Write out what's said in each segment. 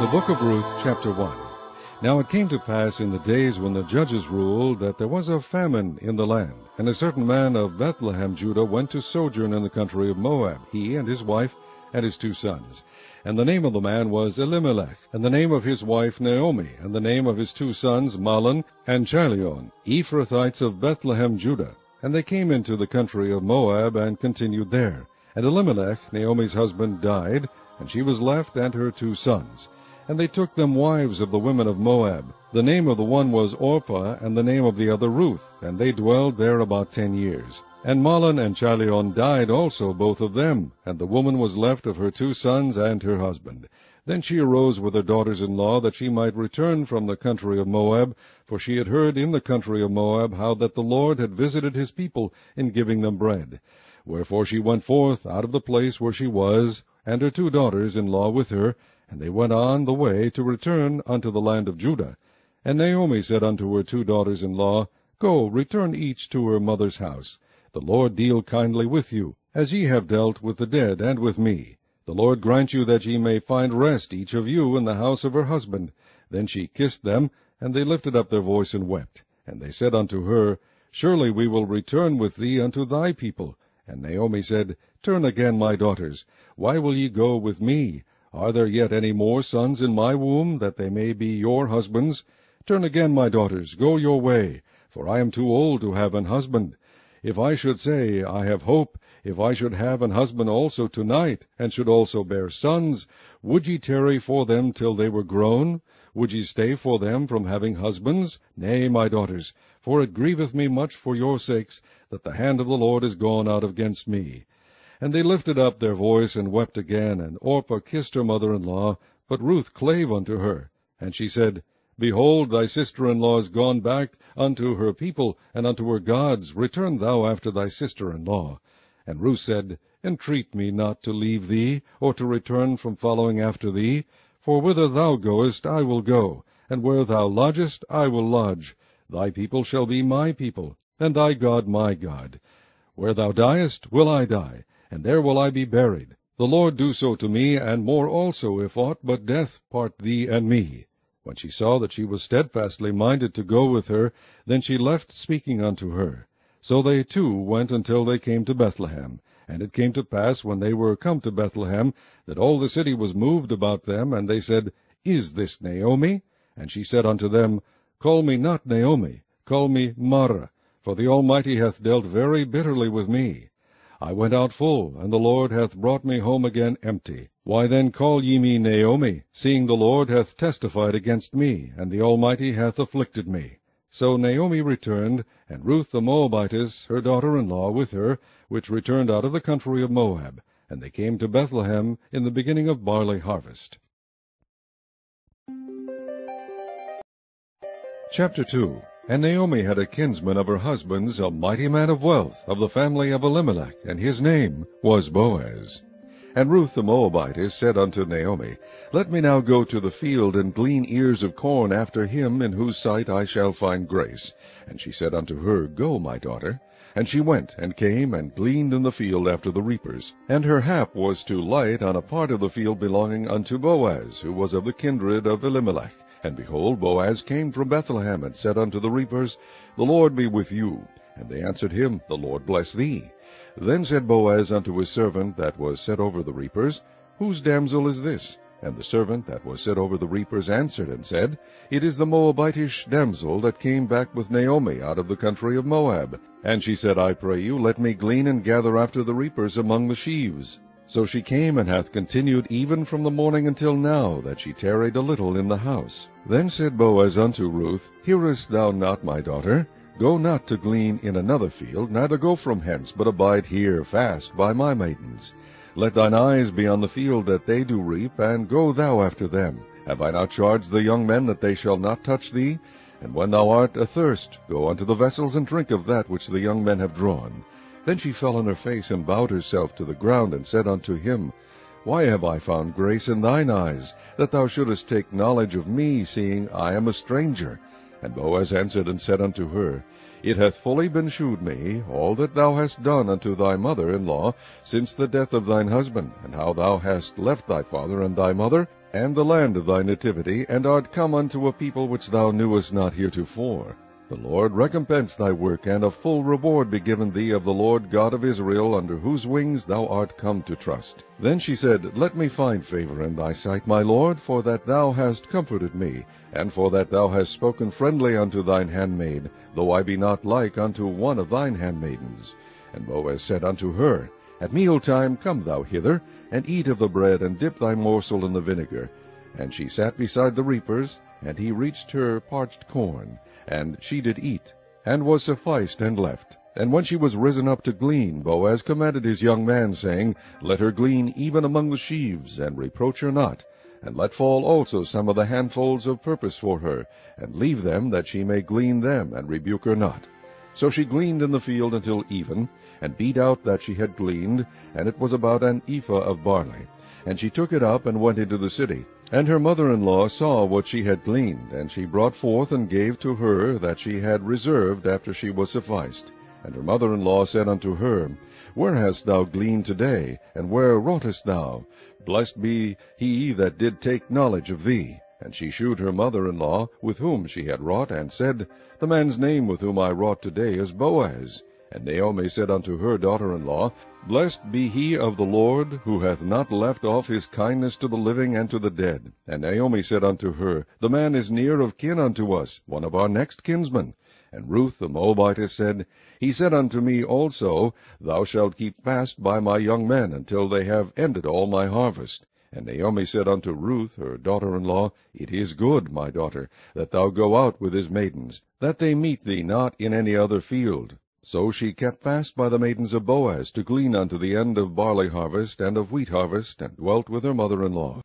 The book of Ruth, chapter 1. Now it came to pass in the days when the judges ruled that there was a famine in the land, and a certain man of Bethlehem, Judah, went to sojourn in the country of Moab, he and his wife and his 2 sons. And the name of the man was Elimelech, and the name of his wife Naomi, and the name of his 2 sons Mahlon and Chilion, Ephrathites of Bethlehem, Judah. And they came into the country of Moab, and continued there. And Elimelech, Naomi's husband, died, and she was left and her 2 sons. And they took them wives of the women of Moab. The name of the one was Orpah, and the name of the other Ruth, and they dwelled there about 10 years. And Mahlon and Chilion died also, both of them, and the woman was left of her 2 sons and her husband. Then she arose with her daughters-in-law, that she might return from the country of Moab, for she had heard in the country of Moab how that the Lord had visited his people in giving them bread. Wherefore she went forth out of the place where she was, and her 2 daughters-in-law with her, and they went on the way to return unto the land of Judah. And Naomi said unto her 2 daughters-in-law, Go, return each to her mother's house. The Lord deal kindly with you, as ye have dealt with the dead and with me. The Lord grant you that ye may find rest, each of you, in the house of her husband. Then she kissed them, and they lifted up their voice and wept. And they said unto her, Surely we will return with thee unto thy people. And Naomi said, Turn again, my daughters. Why will ye go with me? Are there yet any more sons in my womb, that they may be your husbands? Turn again, my daughters, go your way, for I am too old to have an husband. If I should say, I have hope, if I should have an husband also tonight, and should also bear sons, would ye tarry for them till they were grown? Would ye stay for them from having husbands? Nay, my daughters, for it grieveth me much for your sakes, that the hand of the Lord is gone out against me. And they lifted up their voice and wept again, and Orpah kissed her mother-in-law, but Ruth clave unto her. And she said, Behold, thy sister-in-law is gone back unto her people, and unto her gods. Return thou after thy sister-in-law. And Ruth said, Entreat me not to leave thee, or to return from following after thee. For whither thou goest I will go, and where thou lodgest I will lodge. Thy people shall be my people, and thy God my God. Where thou diest will I die, and there will I be buried. The Lord do so to me, and more also, if aught but death part thee and me. When she saw that she was steadfastly minded to go with her, then she left speaking unto her. So they 2 went until they came to Bethlehem. And it came to pass, when they were come to Bethlehem, that all the city was moved about them, and they said, Is this Naomi? And she said unto them, Call me not Naomi, call me Mara, for the Almighty hath dealt very bitterly with me. I went out full, and the Lord hath brought me home again empty. Why then call ye me Naomi, seeing the Lord hath testified against me, and the Almighty hath afflicted me? So Naomi returned, and Ruth the Moabitess, her daughter-in-law, with her, which returned out of the country of Moab. And they came to Bethlehem in the beginning of barley harvest. Chapter 2. And Naomi had a kinsman of her husband's, a mighty man of wealth, of the family of Elimelech, and his name was Boaz. And Ruth the Moabitess said unto Naomi, Let me now go to the field, and glean ears of corn after him, in whose sight I shall find grace. And she said unto her, Go, my daughter. And she went, and came, and gleaned in the field after the reapers. And her hap was to light on a part of the field belonging unto Boaz, who was of the kindred of Elimelech. And behold, Boaz came from Bethlehem, and said unto the reapers, The Lord be with you. And they answered him, The Lord bless thee. Then said Boaz unto his servant that was set over the reapers, Whose damsel is this? And the servant that was set over the reapers answered and said, It is the Moabitish damsel that came back with Naomi out of the country of Moab. And she said, I pray you, let me glean and gather after the reapers among the sheaves. So she came, and hath continued even from the morning until now, that she tarried a little in the house. Then said Boaz unto Ruth, Hearest thou not, my daughter? Go not to glean in another field, neither go from hence, but abide here fast by my maidens. Let thine eyes be on the field that they do reap, and go thou after them. Have I not charged the young men that they shall not touch thee? And when thou art athirst, go unto the vessels, and drink of that which the young men have drawn. Then she fell on her face, and bowed herself to the ground, and said unto him, Why have I found grace in thine eyes, that thou shouldest take knowledge of me, seeing I am a stranger? And Boaz answered and said unto her, It hath fully been shewed me all that thou hast done unto thy mother-in-law since the death of thine husband, and how thou hast left thy father and thy mother, and the land of thy nativity, and art come unto a people which thou knewest not heretofore. The Lord recompense thy work, and a full reward be given thee of the Lord God of Israel, under whose wings thou art come to trust. Then she said, Let me find favor in thy sight, my Lord, for that thou hast comforted me, and for that thou hast spoken friendly unto thine handmaid, though I be not like unto one of thine handmaidens. And Boaz said unto her, At mealtime come thou hither, and eat of the bread, and dip thy morsel in the vinegar. And she sat beside the reapers, and he reached her parched corn, and she did eat, and was sufficed, and left. And when she was risen up to glean, Boaz commanded his young man, saying, Let her glean even among the sheaves, and reproach her not, and let fall also some of the handfuls of purpose for her, and leave them, that she may glean them, and rebuke her not. So she gleaned in the field until even, and beat out that she had gleaned, and it was about an ephah of barley. And she took it up, and went into the city. And her mother-in-law saw what she had gleaned, and she brought forth and gave to her that she had reserved after she was sufficed. And her mother-in-law said unto her, Where hast thou gleaned today, and where wroughtest thou? Blessed be he that did take knowledge of thee. And she shewed her mother-in-law with whom she had wrought, and said, The man's name with whom I wrought today is Boaz. And Naomi said unto her daughter-in-law, Blessed be he of the Lord, who hath not left off his kindness to the living and to the dead. And Naomi said unto her, The man is near of kin unto us, one of our next kinsmen. And Ruth the Moabitess said, He said unto me also, Thou shalt keep fast by my young men, until they have ended all my harvest. And Naomi said unto Ruth her daughter-in-law, It is good, my daughter, that thou go out with his maidens, that they meet thee not in any other field. So she kept fast by the maidens of Boaz, to glean unto the end of barley harvest and of wheat harvest, and dwelt with her mother-in-law.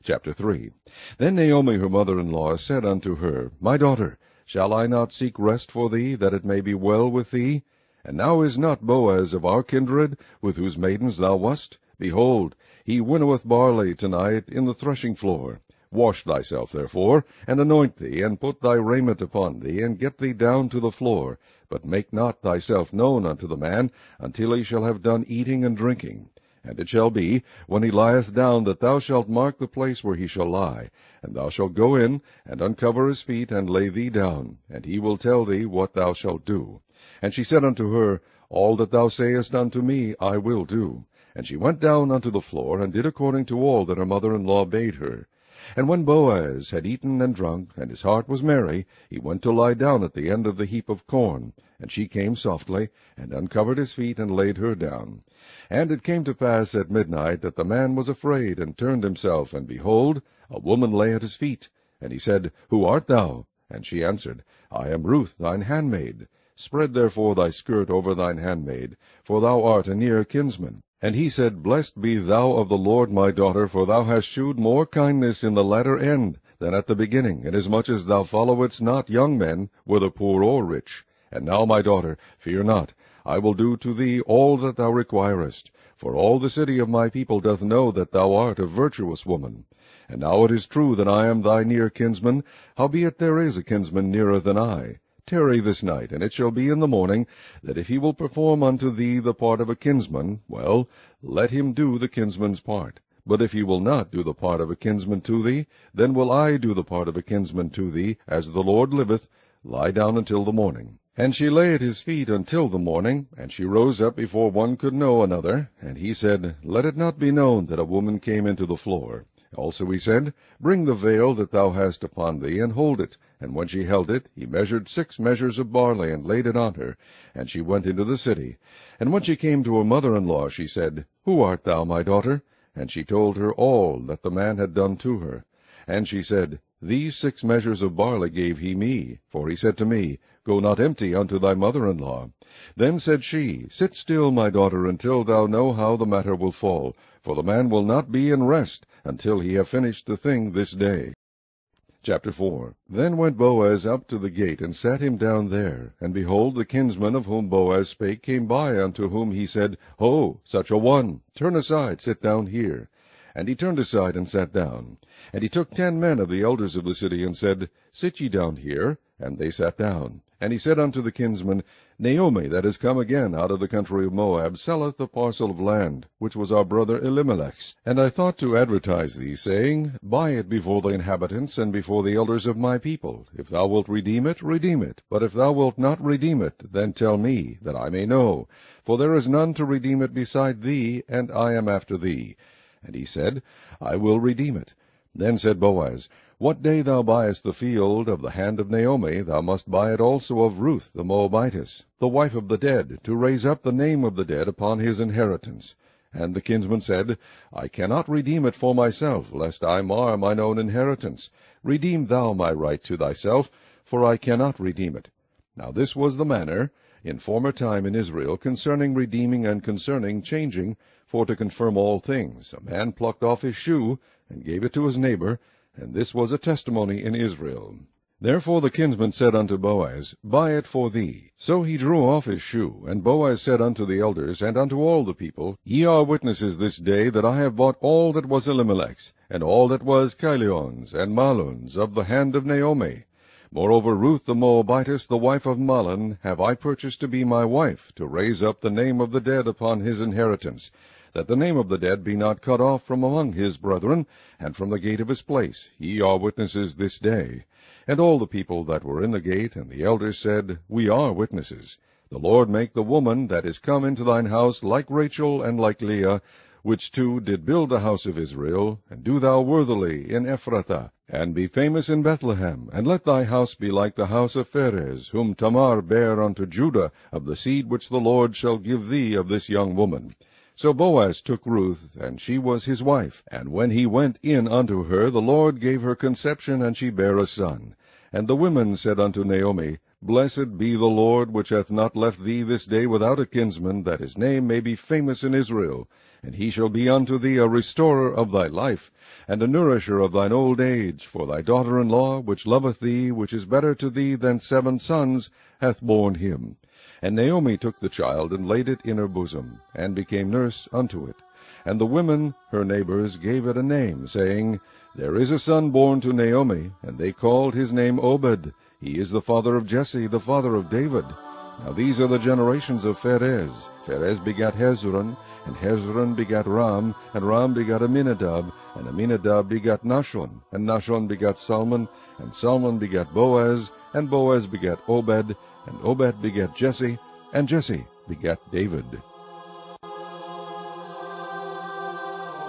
Chapter 3. Then Naomi her mother-in-law said unto her, My daughter, shall I not seek rest for thee, that it may be well with thee? And now is not Boaz of our kindred, with whose maidens thou wast? Behold, he winnoweth barley tonight in the threshing floor. Wash thyself, therefore, and anoint thee, and put thy raiment upon thee, and get thee down to the floor. But make not thyself known unto the man, until he shall have done eating and drinking. And it shall be, when he lieth down, that thou shalt mark the place where he shall lie. And thou shalt go in, and uncover his feet, and lay thee down, and he will tell thee what thou shalt do. And she said unto her, All that thou sayest unto me I will do. And she went down unto the floor, and did according to all that her mother-in-law bade her. And when Boaz had eaten and drunk, and his heart was merry, he went to lie down at the end of the heap of corn. And she came softly, and uncovered his feet, and laid her down. And it came to pass at midnight, that the man was afraid, and turned himself, and behold, a woman lay at his feet. And he said, Who art thou? And she answered, I am Ruth thine handmaid. Spread therefore thy skirt over thine handmaid, for thou art a near kinsman. And he said, Blessed be thou of the Lord, my daughter, for thou hast shewed more kindness in the latter end than at the beginning, inasmuch as thou followedst not young men, whether poor or rich. And now, my daughter, fear not, I will do to thee all that thou requirest. For all the city of my people doth know that thou art a virtuous woman. And now it is true that I am thy near kinsman, howbeit there is a kinsman nearer than I. Tarry this night, and it shall be in the morning, that if he will perform unto thee the part of a kinsman, well, let him do the kinsman's part. But if he will not do the part of a kinsman to thee, then will I do the part of a kinsman to thee, as the Lord liveth. Lie down until the morning. And she lay at his feet until the morning, and she rose up before one could know another. And he said, Let it not be known that a woman came into the floor. Also he said, Bring the veil that thou hast upon thee, and hold it. And when she held it, he measured 6 measures of barley, and laid it on her. And she went into the city. And when she came to her mother-in-law, she said, Who art thou, my daughter? And she told her all that the man had done to her. And she said, These 6 measures of barley gave he me, for he said to me, Go not empty unto thy mother-in-law. Then said she, Sit still, my daughter, until thou know how the matter will fall, for the man will not be in rest, until he have finished the thing this day. Chapter 4. Then went Boaz up to the gate, and sat him down there. And behold, the kinsman of whom Boaz spake came by, unto whom he said, Ho, such a one! Turn aside, sit down here. And he turned aside, and sat down. And he took 10 men of the elders of the city, and said, Sit ye down here. And they sat down. And he said unto the kinsman, Naomi, that is come again out of the country of Moab, selleth a parcel of land, which was our brother Elimelech's. And I thought to advertise thee, saying, Buy it before the inhabitants, and before the elders of my people. If thou wilt redeem it, redeem it. But if thou wilt not redeem it, then tell me, that I may know. For there is none to redeem it beside thee, and I am after thee. And he said, I will redeem it. Then said Boaz, What day thou buyest the field of the hand of Naomi, thou must buy it also of Ruth the Moabitess, the wife of the dead, to raise up the name of the dead upon his inheritance. And the kinsman said, I cannot redeem it for myself, lest I mar mine own inheritance. Redeem thou my right to thyself, for I cannot redeem it. Now this was the manner in former time in Israel concerning redeeming and concerning changing, for to confirm all things. A man plucked off his shoe, and gave it to his neighbor, and this was a testimony in Israel. Therefore the kinsman said unto Boaz, Buy it for thee. So he drew off his shoe, and Boaz said unto the elders, and unto all the people, Ye are witnesses this day that I have bought all that was Elimelech's, and all that was Chilion's and Mahlon's, of the hand of Naomi. Moreover Ruth the Moabitess, the wife of Mahlon, have I purchased to be my wife, to raise up the name of the dead upon his inheritance, that the name of the dead be not cut off from among his brethren, and from the gate of his place. Ye are witnesses this day. And all the people that were in the gate, and the elders said, We are witnesses. The Lord make the woman that is come into thine house like Rachel and like Leah, which two did build the house of Israel, and do thou worthily in Ephrathah, and be famous in Bethlehem, and let thy house be like the house of Pharez, whom Tamar bare unto Judah, of the seed which the Lord shall give thee of this young woman. So Boaz took Ruth, and she was his wife. And when he went in unto her, the Lord gave her conception, and she bare a son. And the women said unto Naomi, Blessed be the Lord, which hath not left thee this day without a kinsman, that his name may be famous in Israel. And he shall be unto thee a restorer of thy life, and a nourisher of thine old age. For thy daughter-in-law, which loveth thee, which is better to thee than 7 sons, hath borne him. And Naomi took the child, and laid it in her bosom, and became nurse unto it. And the women, her neighbors, gave it a name, saying, There is a son born to Naomi, and they called his name Obed. He is the father of Jesse, the father of David. Now these are the generations of Pharez. Pharez begat Hezron, and Hezron begat Ram, and Ram begat Aminadab, and Aminadab begat Nahshon, and Nahshon begat Salmon, and Salmon begat Boaz, and Boaz begat Obed, and Obed begat Jesse, and Jesse begat David.